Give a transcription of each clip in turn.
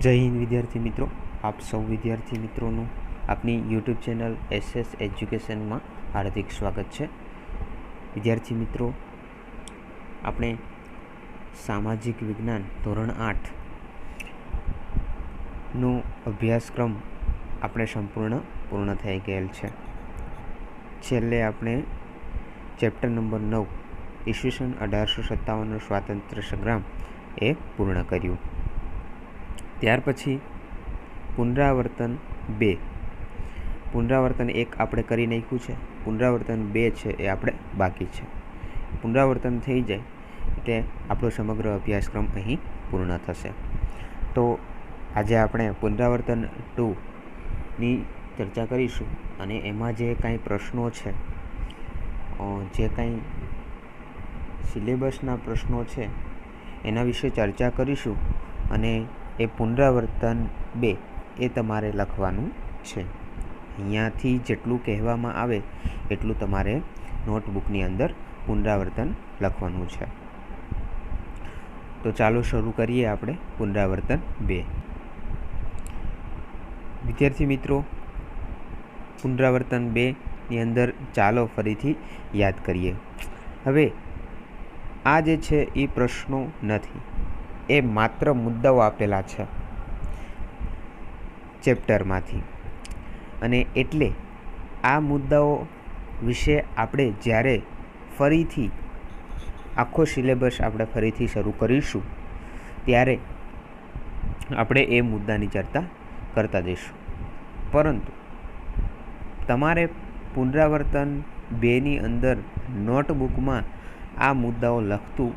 જય હિન્દ વિદ્યાર્થી મિત્રો, આપ સૌ વિદ્યાર્થી મિત્રોનું આપની યુટ્યુબ ચેનલ SS એજ્યુકેશનમાં હાર્દિક સ્વાગત છે. વિદ્યાર્થી મિત્રો, આપણે સામાજિક વિજ્ઞાન ધોરણ 8નો અભ્યાસક્રમ આપણે પૂર્ણ થઈ ગયેલ છે. છેલ્લે આપણે ચેપ્ટર નંબર 9 ઈસવીસન 1857નો સ્વાતંત્ર્ય સંગ્રામ એ પૂર્ણ કર્યું. ત્યાર પછી પુનરાવર્તન 2, પુનરાવર્તન 1 આપણે કરી નાખ્યું છે. પુનરાવર્તન 2 છે એ આપણે બાકી છે. પુનરાવર્તન થઈ જાય એટલે આપણો સમગ્ર અભ્યાસક્રમ અહીં પૂર્ણ થશે. તો આજે આપણે પુનરાવર્તન 2ની ચર્ચા કરીશું અને એમાં જે કાંઈ પ્રશ્નો છે, જે કાંઈ સિલેબસના પ્રશ્નો છે એના વિશે ચર્ચા કરીશું. અને એ પુનરાવર્તન 2 એ તમારે લખવાનું છે. અહીંયાથી જેટલું કહેવામાં આવે એટલું તમારે નોટબુકની અંદર પુનરાવર્તન લખવાનું છે. તો ચાલો શરૂ કરીએ આપણે પુનરાવર્તન 2. વિદ્યાર્થી મિત્રો, પુનરાવર્તન 2ની અંદર ચાલો ફરીથી યાદ કરીએ. હવે આ જે છે એ પ્રશ્નો નથી, એ માત્ર મુદ્દાઓ આપેલા છે ચેપ્ટરમાંથી. અને એટલે આ મુદ્દાઓ વિશે આપણે જ્યારે ફરીથી આખો સિલેબસ આપણે ફરીથી શરૂ કરીશું ત્યારે આપણે એ મુદ્દાની ચર્ચા કરતા જઈશું. પરંતુ તમારે પુનરાવર્તન 2ની અંદર નોટબુકમાં આ મુદ્દાઓ લખતું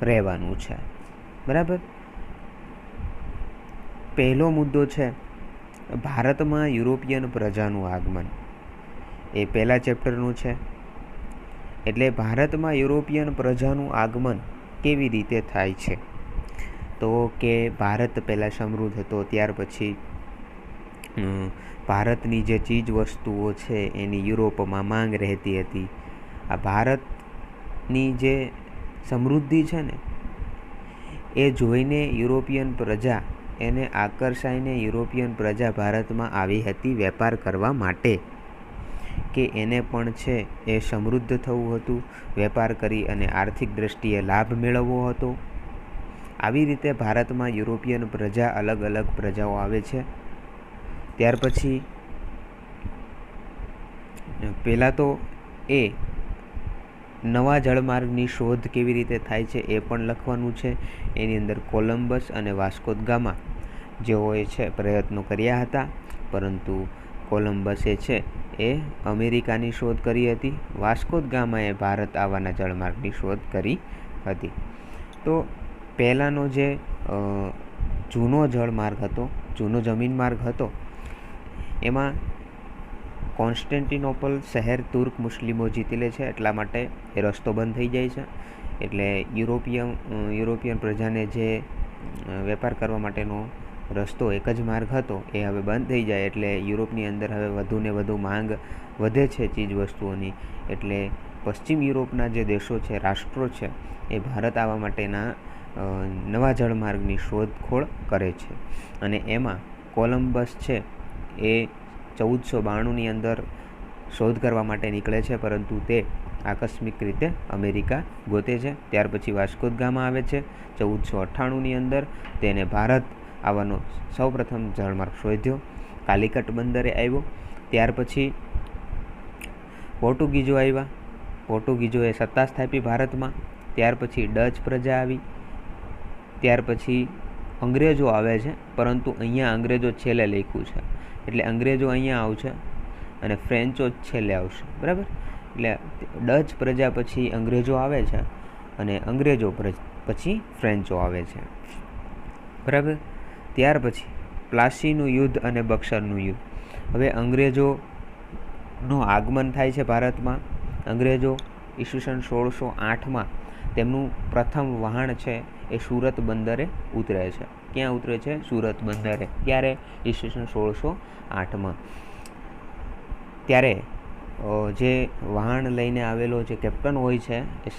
રહેવાનું છે. બરાબર. પહેલો મુદ્દો છે ભારતમાં યુરોપિયન પ્રજાનું આગમન. એ પહેલા ચેપ્ટરનું છે. એટલે ભારતમાં યુરોપિયન પ્રજાનું આગમન કેવી રીતે થાય છે? તો કે ભારત પહેલાં સમૃદ્ધ હતો, ત્યાર પછી ભારતની જે ચીજ વસ્તુઓ છે એની યુરોપમાં માંગ રહેતી હતી. આ ભારતની જે સમૃદ્ધિ છે ને એ જોઈને યુરોપિયન પ્રજા એને આકર્ષાઈને યુરોપિયન પ્રજા ભારતમાં આવી હતી વેપાર કરવા માટે, કે એને પણ છે એ સમૃદ્ધ થવું હતું, વેપાર કરી અને આર્થિક દૃષ્ટિએ લાભ મેળવવો હતો. આવી રીતે ભારતમાં યુરોપિયન પ્રજા, અલગ અલગ પ્રજાઓ આવે છે. ત્યાર પછી પહેલાં તો એ નવા જળમાર્ગની શોધ કેવી રીતે થાય છે એ પણ લખવાનું છે. એની અંદર કોલંબસ અને વાસ્કો દ ગામા જેઓએ છે પ્રયત્નો કર્યા હતા, પરંતુ કોલંબસે છે એ અમેરિકાની શોધ કરી હતી, વાસ્કો દ ગામાએ ભારત આવવાના જળમાર્ગની શોધ કરી હતી. તો પહેલાંનો જે જૂનો જળમાર્ગ હતો, જૂનો જમીન માર્ગ હતો, એમાં કોન્સ્ટેન્ટિનોપલ શહેર તુર્ક મુસ્લિમો જીતી લે છે, એટલા માટે એ રસ્તો બંધ થઈ જાય છે. એટલે યુરોપિયન પ્રજાને જે વેપાર કરવા માટેનો રસ્તો એક જ માર્ગ હતો એ હવે બંધ થઈ જાય. એટલે યુરોપની અંદર હવે વધુને વધુ માંગ વધે છે ચીજ વસ્તુઓની. એટલે પશ્ચિમ યુરોપના જે દેશો છે, રાષ્ટ્રો છે, એ ભારત આવવા માટેના નવા જળમાર્ગની શોધખોળ કરે છે. અને એમાં કોલંબસ છે એ 1492ની અંદર શોધ કરવા માટે નીકળે છે, પરંતુ તે આકસ્મિક રીતે અમેરિકા ગોતે છે. ત્યાર પછી વાસ્કો દ ગામા આવે છે 1498ની અંદર. તેને ભારત આવવાનો સૌપ્રથમ જળમાર્ગ શોધ્યો, કાલિકટ બંદરે આવ્યો. ત્યાર પછી પોર્ટુગીઝો આવ્યા, પોર્ટુગીઝોએ સત્તા સ્થાપી ભારતમાં. ત્યાર પછી ડચ પ્રજા આવી. ત્યાર પછી અંગ્રેજો આવે છે, પરંતુ અહીંયા અંગ્રેજો છેલ્લે લખ્યું છે, એટલે અંગ્રેજો અહીંયા આવશે અને ફ્રેન્ચો જ છેલ્લે આવશે. બરાબર. એટલે ડચ પ્રજા પછી અંગ્રેજો આવે છે અને અંગ્રેજો પછી ફ્રેન્ચો આવે છે. બરાબર. ત્યાર પછી પ્લાસીનું યુદ્ધ અને બક્સરનું યુદ્ધ. હવે અંગ્રેજોનું આગમન થાય છે ભારતમાં. અંગ્રેજો ઈસવીસન 1608માં તેમનું પ્રથમ વહાણ છે એ સુરત બંદરે ઉતરે છે. ક્યાં ઉતરે છે? સુરત બંદરે. ક્યારે? ઈસવીસન 1608માં. ત્યારે જે વહાણ લઈને આવેલો જે કેપ્ટન હોય છે એ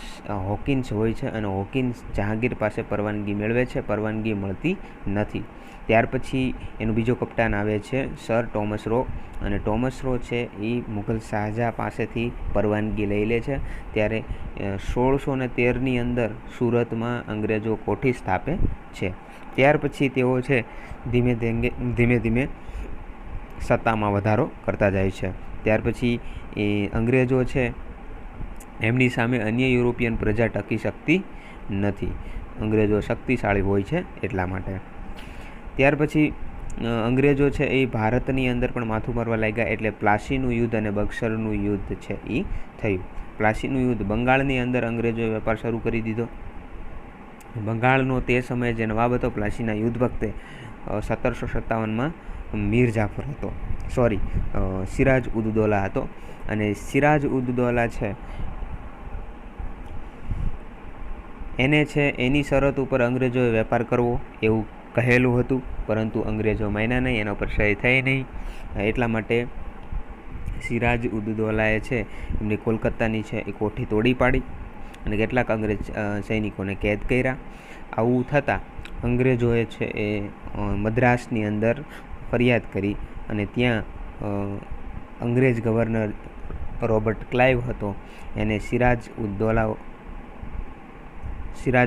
હોકિન્સ હોય છે, અને હોકિન્સ જહાંગીર પાસે પરવાનગી મેળવે છે, પરવાનગી મળતી નથી. ત્યાર પછી એનો બીજો કપ્તાન આવે છે સર ટોમસ રો, અને ટોમસ રો છે એ મુઘલ શાહજહાં પાસેથી પરવાનગી લઈ લે છે. ત્યારે 1613ની અંદર સુરતમાં અંગ્રેજો કોઠી સ્થાપે છે. ત્યાર પછી તેઓ છે ધીમે ધીમે સત્તામાં વધારો કરતા જાય છે. ત્યાર પછી એ અંગ્રેજો છે એમની સામે અન્ય યુરોપિયન પ્રજા ટકી શકતી નથી. અંગ્રેજો શક્તિશાળી હોય છે એટલા માટે. ત્યાર પછી અંગ્રેજો છે એ ભારતની અંદર પણ માથું મારવા લાગ્યા, એટલે પ્લાસીનું યુદ્ધ અને બક્સરનું યુદ્ધ છે એ થયું. પ્લાસીનું યુદ્ધ, બંગાળની અંદર અંગ્રેજોએ વેપાર શરૂ કરી દીધો. બંગાળનો તે સમયે જે નવાબ હતો પ્લાસીના યુદ્ધ વખતે 1757માં મીર જાફર હતો, સિરાજ ઉદ દૌલા હતો. અને સિરાજ ઉદ દૌલા છે એને છે એની શરત ઉપર અંગ્રેજોએ વેપાર કરવો એવું કહેલું હતું, પરંતુ અંગ્રેજો માન્યા નહીં, એના પર સહી થઈ નહીં. એટલા માટે સિરાજ ઉદ દૌલાએ છે એમની કોલકાતાની છે એ કોઠી તોડી પાડી અને કેટલાક અંગ્રેજ સૈનિકોને કેદ કર્યા. આવું થતાં અંગ્રેજોએ છે એ મદ્રાસની અંદર ફરિયાદ કરી, અને ત્યાં અંગ્રેજ ગવર્નર રોબર્ટ ક્લાઇવ હતો એને સિરાજ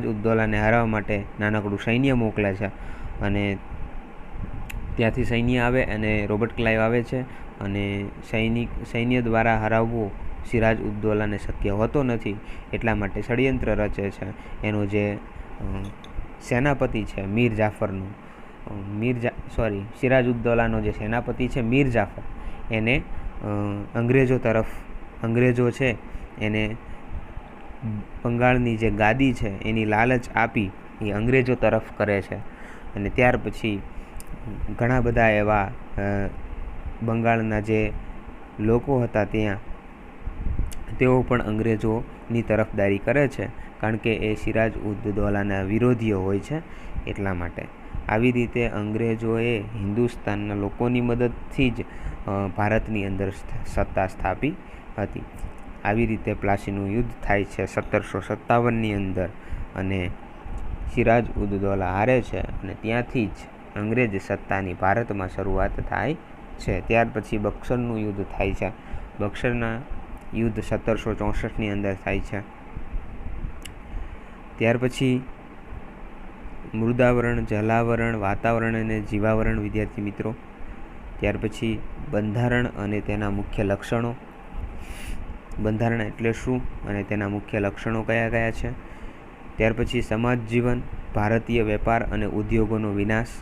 ઉદ દૌલાને હરાવવા માટે નાનકડું સૈન્ય મોકલે છે. અને ત્યાંથી સૈન્ય આવે અને રોબર્ટ ક્લાઇવ આવે છે, અને સૈન્ય દ્વારા હરાવવો સિરાજ ઉદ દૌલાને શક્ય હોતો નથી. એટલા માટે ષડયંત્ર રચે છે. એનો જે સેનાપતિ છે મીર જાફરનું, સિરાજ ઉદ દૌલાનો જે સેનાપતિ છે મીર જાફર, એને અંગ્રેજો છે એને બંગાળની જે ગાદી છે એની લાલચ આપી એ અંગ્રેજો તરફ કરે છે. અને ત્યાર પછી ઘણા બધા એવા બંગાળના જે લોકો હતા ત્યાં તેઓ પણ અંગ્રેજોની તરફદારી કરે છે, કારણ કે એ સિરાજ ઉદ દૌલાના વિરોધીઓ હોય છે એટલા માટે. આવી રીતે અંગ્રેજોએ હિન્દુસ્તાનના લોકોની મદદથી જ ભારતની અંદર સત્તા સ્થાપી હતી. આવી રીતે પ્લાસીનું યુદ્ધ થાય છે 1757ની અંદર, અને સિરાજ ઉદ દૌલા હારે છે, અને ત્યાંથી જ અંગ્રેજ સત્તાની ભારતમાં શરૂઆત થાય છે. ત્યાર પછી બક્સરનું યુદ્ધ થાય છે. બક્સરના યુદ્ધ 1764ની અંદર થાય છે. ત્યાર પછી મૃદાવરણ, જલાવરણ, વાતાવરણ અને જીવાવરણ વિદ્યાર્થી મિત્રો. ત્યાર પછી બંધારણ અને તેના મુખ્ય લક્ષણો. બંધારણ એટલે શું અને તેના મુખ્ય લક્ષણો કયા કયા છે. ત્યાર પછી સમાજ જીવન, ભારતીય વેપાર અને ઉદ્યોગોનો વિનાશ.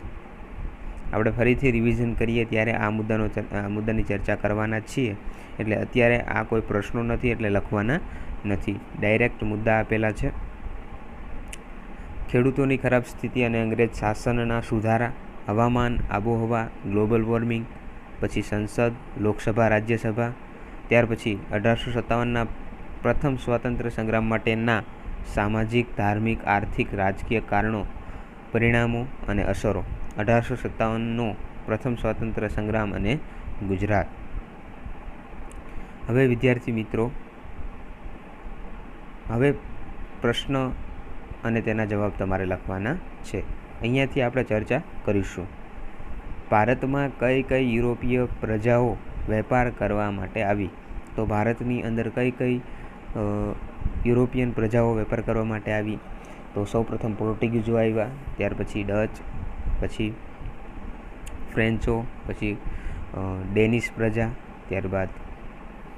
આપણે ફરીથી રિવિઝન કરીએ ત્યારે આ મુદ્દાની ચર્ચા કરવાના છીએ, એટલે અત્યારે આ કોઈ પ્રશ્નો નથી એટલે લખવાના નથી, ડાયરેક્ટ મુદ્દા આપેલા છે. ખેડૂતોની ખરાબ સ્થિતિ અને અંગ્રેજ શાસનના સુધારા, હવામાન, આબોહવા, ગ્લોબલ વોર્મિંગ, પછી સંસદ, લોકસભા, રાજ્યસભા. ત્યાર પછી 1857ના પ્રથમ સ્વાતંત્ર્ય સંગ્રામ માટેના સામાજિક, ધાર્મિક, આર્થિક, રાજકીય કારણો, પરિણામો અને અસરો. 1857નો પ્રથમ સ્વાતંત્ર્ય સંગ્રામ અને ગુજરાત. હવે વિદ્યાર્થી મિત્રો, હવે પ્રશ્ન અને તેના જવાબ તમારે લખવાના છે. અહીંયાથી આપણે ચર્ચા કરીશું. ભારતમાં કઈ કઈ યુરોપીય પ્રજાઓ વેપાર કરવા માટે આવી? તો ભારતની અંદર કઈ કઈ યુરોપિયન પ્રજાઓ વેપાર કરવા માટે આવી? તો સૌપ્રથમ પોર્ટુગીઝો આવ્યા, ત્યાર પછી ડચ, પછી ફ્રેન્ચો, પછી ડેનિશ પ્રજા, ત્યારબાદ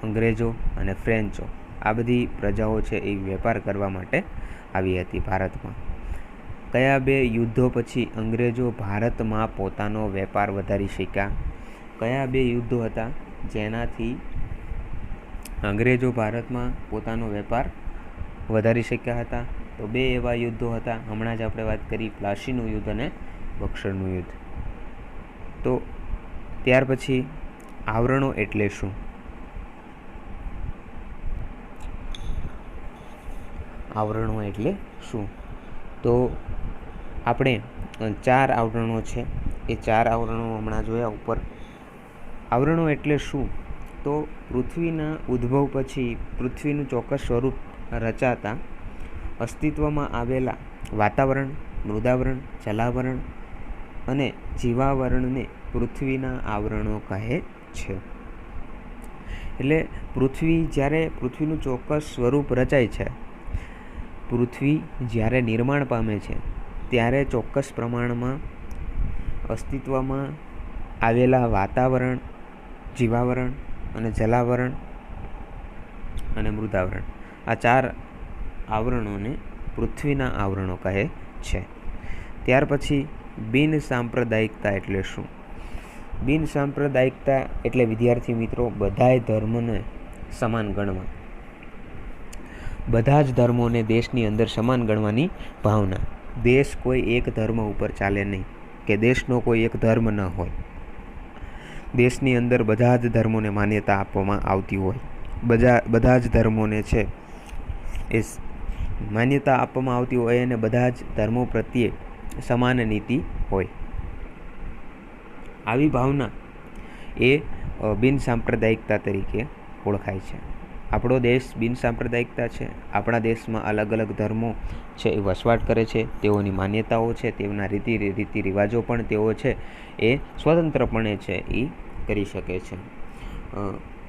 અંગ્રેજો અને ફ્રેન્ચો. આ બધી પ્રજાઓ છે એ વેપાર કરવા માટે આવી હતી ભારતમાં. કયા બે યુદ્ધો પછી અંગ્રેજો ભારતમાં પોતાનો વેપાર વધારી શક્યા? કયા બે યુદ્ધો હતા જેનાથી અંગ્રેજો ભારતમાં પોતાનો વેપાર વધારી શક્યા હતા? તો બે એવા યુદ્ધો હતા, હમણાં જ આપણે વાત કરી, પ્લાસીનું યુદ્ધ અને બક્સરનું યુદ્ધ. તો ત્યાર પછી આવરણો એટલે શું? આવરણો એટલે શું? તો આપણે 4 આવરણો છે, એ 4 આવરણો હમણાં જોયા ઉપર. આવરણો એટલે શું? તો પૃથ્વીના ઉદ્ભવ પછી પૃથ્વીનું ચોક્કસ સ્વરૂપ રચાતા અસ્તિત્વમાં આવેલા વાતાવરણ, મૃદાવરણ, જલાવરણ અને જીવાવરણને પૃથ્વીના આવરણો કહે છે. એટલે પૃથ્વીનું ચોક્કસ સ્વરૂપ રચાય છે, પૃથ્વી જ્યારે નિર્માણ પામે છે ત્યારે ચોક્કસ પ્રમાણમાં અસ્તિત્વમાં આવેલા વાતાવરણ, જીવાવરણ અને જલાવરણ અને મૃદાવરણ, આ 4 આવરણોને પૃથ્વીના આવરણો કહે છે. ત્યાર પછી બિન સાંપ્રદાયિકતા એટલે શું? બિન સાંપ્રદાયિકતા એટલે વિદ્યાર્થી મિત્રો બધાય ધર્મને સમાન ગણવા, બધા જ ધર્મોને દેશની અંદર સમાન ગણવાની ભાવના. દેશ કોઈ એક ધર્મ ઉપર ચાલે નહીં, કે દેશનો કોઈ એક ધર્મ ન હોય. દેશની અંદર બધા જ ધર્મોને માન્યતા આપવામાં આવતી હોય, બધા જ ધર્મોને છે એ માન્યતા આપવામાં આવતી હોય અને બધા જ ધર્મો પ્રત્યે સમાન નીતિ હોય. આવી ભાવના એ બિન સાંપ્રદાયિકતા તરીકે ઓળખાય છે. આપણો દેશ બિન સાંપ્રદાયિકતા છે. આપણા દેશમાં અલગ અલગ ધર્મો છે એ વસવાટ કરે છે, તેઓની માન્યતાઓ છે, તેઓના રીતિ રિવાજો પણ તેઓ છે એ સ્વતંત્રપણે છે એ કરી શકે છે.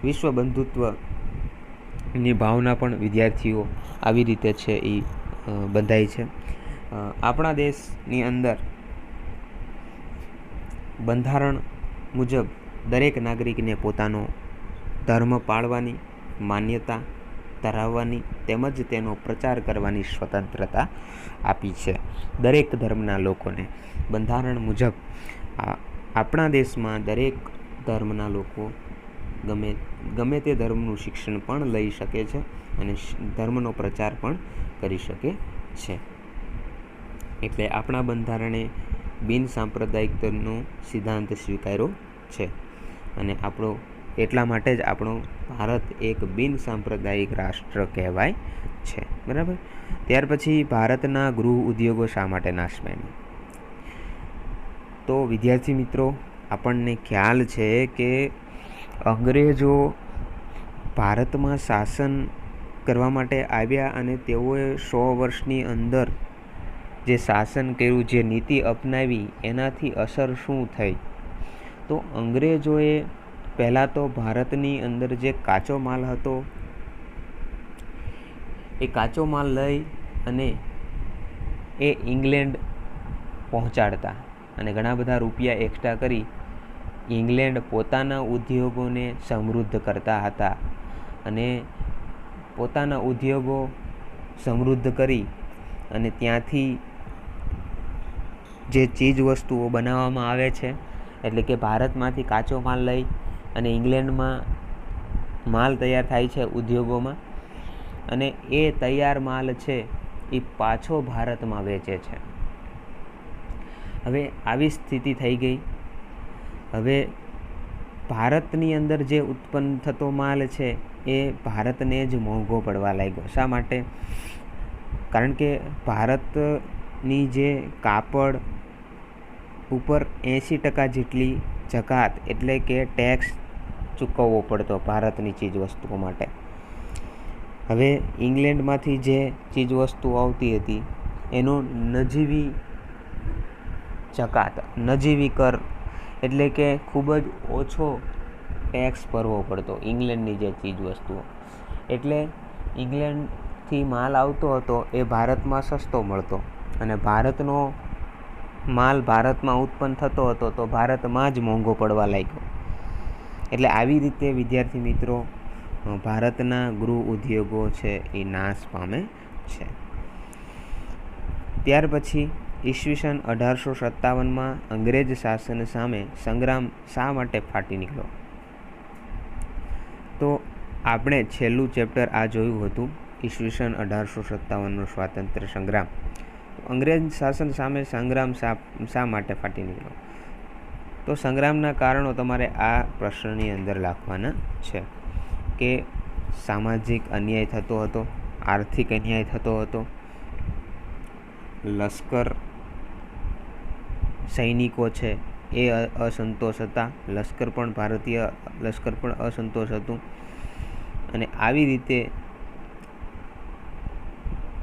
વિશ્વ બંધુત્વની ભાવના પણ વિદ્યાર્થીઓ આવી રીતે છે એ બંધાય છે. આપણા દેશની અંદર બંધારણ મુજબ દરેક નાગરિકને પોતાનો ધર્મ પાળવાની, માન્યતા ધરાવવાની તેમજ તેનો પ્રચાર કરવાની સ્વતંત્રતા આપી છે દરેક ધર્મના લોકોને. બંધારણ મુજબ આપણા દેશમાં દરેક ધર્મના લોકો ગમે તે ધર્મનું શિક્ષણ પણ લઈ શકે છે અને ધર્મનો પ્રચાર પણ કરી શકે છે. એટલે આપણા બંધારણે બિન સાંપ્રદાયિકતાનો સિદ્ધાંત સ્વીકાર્યો છે અને એટલા માટે જ આપણો ભારત એક બિન સાંપ્રદાયિક રાષ્ટ્ર કહેવાય છે. બરાબર. ત્યાર પછી ભારતના ગૃહ ઉદ્યોગો શા માટે નાશ પામ્યા? તો વિદ્યાર્થી મિત્રો આપણને ખ્યાલ છે કે અંગ્રેજો ભારતમાં શાસન કરવા માટે આવ્યા અને તેઓએ 100 વર્ષની અંદર જે શાસન કર્યું, જે નીતિ અપનાવી, એનાથી અસર શું થઈ? તો અંગ્રેજોએ પહેલાં તો ભારતની અંદર જે કાચો માલ હતો એ કાચો માલ લઈ અને એ ઇંગ્લેન્ડ પહોંચાડતા અને ઘણા બધા રૂપિયા એક્સ્ટ્રા કરી ઇંગ્લેન્ડ પોતાના ઉદ્યોગોને સમૃદ્ધ કરતા હતા અને પોતાના ઉદ્યોગો સમૃદ્ધ કરી અને ત્યાંથી જે ચીજ વસ્તુઓ બનાવવામાં આવે છે, એટલે કે ભારતમાંથી કાચો માલ લઈ અને ઇંગ્લેન્ડમાં માલ તૈયાર થાય છે ઉદ્યોગોમાં, અને એ તૈયાર માલ છે એ પાછો ભારતમાં વેચે છે. હવે આવી સ્થિતિ થઈ ગઈ. હવે ભારતની અંદર જે ઉત્પન્ન થતો માલ છે એ ભારતને જ મોંઘો પડવા લાગ્યો. શા માટે? કારણ કે ભારતની જે કાપડ ઉપર 80% જેટલી જકાત એટલે કે ટેક્સ ચૂકવવો પડતો ભારતની ચીજ વસ્તુઓ માટે. હવે ઇંગ્લેન્ડમાંથી જે ચીજ વસ્તુઓ આવતી હતી એનો નજીવી જકાત, નજીવી કર એટલે કે ખૂબ જ ઓછો ટેક્સ ભરવો પડતો ઇંગ્લેન્ડની જે ચીજ વસ્તુઓ. એટલે ઇંગ્લેન્ડથી માલ આવતો હતો એ ભારતમાં સસ્તો મળતો અને ભારતનો માલ ભારતમાં ઉત્પન્ન થતો હતો તો ભારતમાં જ મોંઘો પડવા લાગ્યો. એટલે આવી રીતે વિદ્યાર્થી મિત્રો ભારતના ગૃહ ઉદ્યોગો છે એ નાશ પામે છે. ત્યાર પછી ઈસવીસન 1857માં અંગ્રેજ શાસન સામે સંગ્રામ શા માટે ફાટી નીકળ્યો? તો આપણે છેલ્લું ચેપ્ટર આ જોયું હતું, ઈસવીસન 1857નો સ્વાતંત્ર્ય સંગ્રામ. અંગ્રેજ શાસન સામે સંગ્રામ શા માટે ફાટી નીકળ્યો? તો સંગ્રામના કારણો તમારે આ પ્રશ્નની અંદર લખવાના છે કે સામાજિક અન્યાય થતો હતો, આર્થિક અન્યાય થતો હતો, લશ્કર સૈનિકો છે એ અસંતોષ હતા, ભારતીય લશ્કર પણ અસંતોષ હતું અને આવી રીતે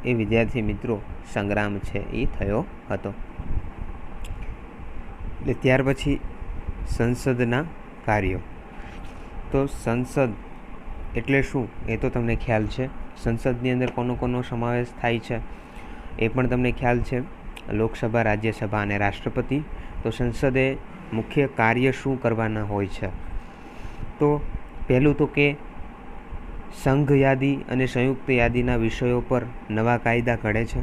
એ વિદ્યાર્થી મિત્રો સંગ્રામ છે એ થયો હતો. એટલે ત્યાર પછી સંસદના કાર્યો. તો સંસદ એટલે શું એ તો તમને ખ્યાલ છે. સંસદની અંદર કોનો સમાવેશ થાય છે એ પણ તમને ખ્યાલ છે. લોકસભા, રાજ્યસભા અને રાષ્ટ્રપતિ. તો સંસદે મુખ્ય કાર્ય શું કરવાના હોય છે? તો પહેલું તો કે સંઘ યાદી અને સંયુક્ત યાદીના વિષયો પર નવા કાયદા ઘડે છે.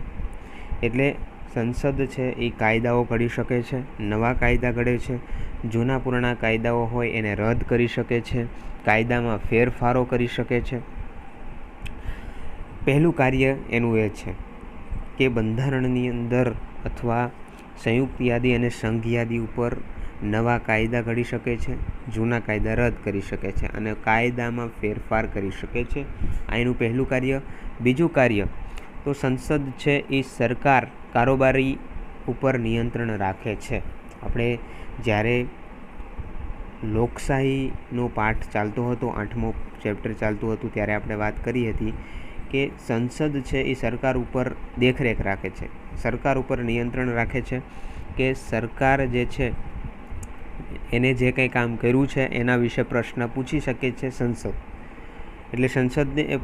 એટલે સંસદ છે એ કાયદાઓ ઘડી શકે છે, નવા કાયદા ઘડે છે. જૂના પુરાણા કાયદાઓ હોય એને રદ કરી શકે છે, કાયદામાં ફેરફારો કરી શકે છે. પહેલું કાર્ય એનું એ છે કે બંધારણની અંદર અથવા સંયુક્ત યાદી અને સંઘ યાદી ઉપર નવા કાયદા ઘડી શકે છે, જૂના કાયદા રદ કરી શકે છે અને કાયદામાં ફેરફાર કરી શકે છે. આ એનું પહેલું કાર્ય. બીજું કાર્ય તો સંસદ છે એ સરકાર કારોબારી ઉપર નિયંત્રણ રાખે છે. આપણે જ્યારે લોકશાહીનો પાઠ ચાલતો હતો, 8મો ચેપ્ટર ચાલતું હતું, ત્યારે આપણે વાત કરી હતી કે સંસદ છે એ સરકાર ઉપર દેખરેખ રાખે છે, સરકાર ઉપર નિયંત્રણ રાખે છે કે સરકાર જે છે એને જે કંઈ કામ કર્યું છે એના વિશે પ્રશ્ન પૂછી શકે છે સંસદ. એટલે સંસદને એ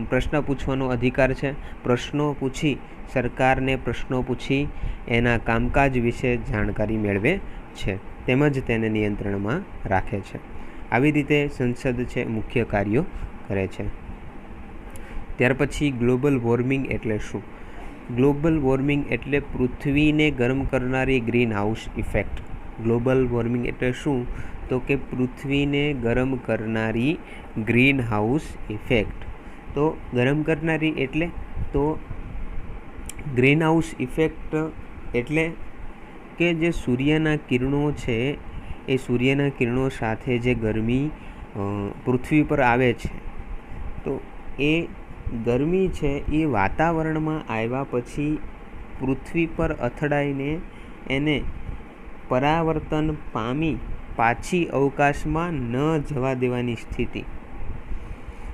પ્રશ્ન પૂછવાનો અધિકાર છે. પ્રશ્નો પૂછી, સરકારને પ્રશ્નો પૂછી એના કામકાજ વિશે જાણકારી મેળવે છે, તેમજ તેને નિયંત્રણમાં રાખે છે. આવી રીતે સંસદ છે મુખ્ય કાર્યો કરે છે. ત્યાર પછી ગ્લોબલ વોર્મિંગ એટલે શું? ગ્લોબલ વોર્મિંગ એટલે પૃથ્વીને ગરમ કરનારી green house effect. Global warming એટલે શું? તો કે પૃથ્વીને ગરમ કરનારી ગ્રીન હાઉસ ઇફેક્ટ. તો ગરમ કરનારી એટલે તો ગ્રીન હાઉસ ઇફેક્ટ એટલે કે જે સૂર્યના કિરણો છે એ સૂર્યના કિરણો સાથે જે ગરમી પૃથ્વી પર આવે છે, તો એ ગરમી છે એ વાતાવરણમાં આવ્યા પછી પૃથ્વી પર અથડાઈને એને પરાવર્તન પામી પાછી અવકાશમાં ન જવા દેવાની સ્થિતિ,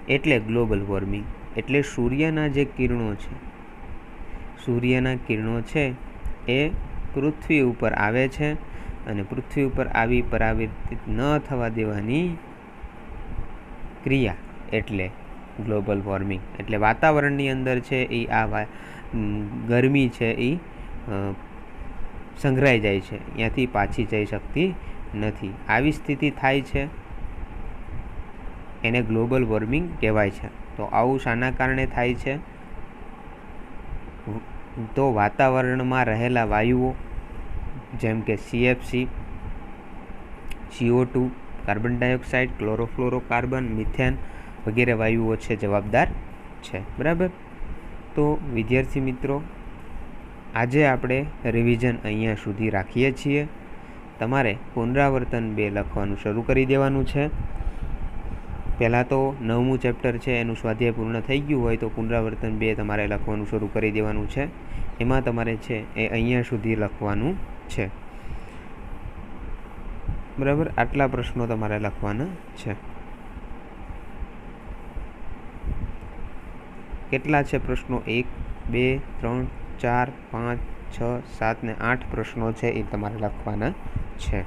એટલે ગ્લોબલ વોર્મિંગ. એટલે સૂર્યના જે કિરણો છે, સૂર્યના કિરણો છે એ પૃથ્વી ઉપર આવે છે અને પૃથ્વી ઉપર આવી પરાવર્તિત ન થવા દેવાની ક્રિયા એટલે ગ્લોબલ વોર્મિંગ. એટલે વાતાવરણની અંદર છે એ આ ગરમી છે એ સંઘરાઈ જાય છે, ત્યાંથી પાછી જઈ શકતી નથી. આવી સ્થિતિ થાય છે એને ગ્લોબલ વોર્મિંગ કહેવાય છે. તો આવું શાના કારણે થાય છે? તો વાતાવરણમાં રહેલા વાયુઓ જેમ કે CFC, CO2, carbon dioxide, chlorofluorocarbon, methane વગેરે વાયુઓ છે જવાબદાર છે. બરાબર. તો વિદ્યાર્થી મિત્રો, આજે આપણે રિવિઝન અહીંયા સુધી રાખીએ છીએ. તમારે પુનરાવર્તન 2 લખવાનું શરૂ કરી દેવાનું છે. પહેલાં તો 9મું ચેપ્ટર છે એનું સ્વાધ્યાય પૂર્ણ થઈ ગયું હોય તો પુનરાવર્તન 2 તમારે લખવાનું શરૂ કરી દેવાનું છે. એમાં તમારે છે એ અહીંયા સુધી લખવાનું છે. બરાબર. આટલા પ્રશ્નો તમારે લખવાના છે. કેટલા છે પ્રશ્નો? 1, 2, 3, 4, 5, 6, 7 ને 8 પ્રશ્નો છે એ તમારે લખવાના છે.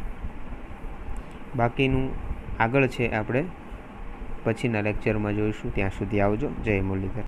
બાકીનું આગળ છે આપણે પછીના લેક્ચરમાં જોઈશું. ત્યાં સુધી આવજો. જય મુરલીધર.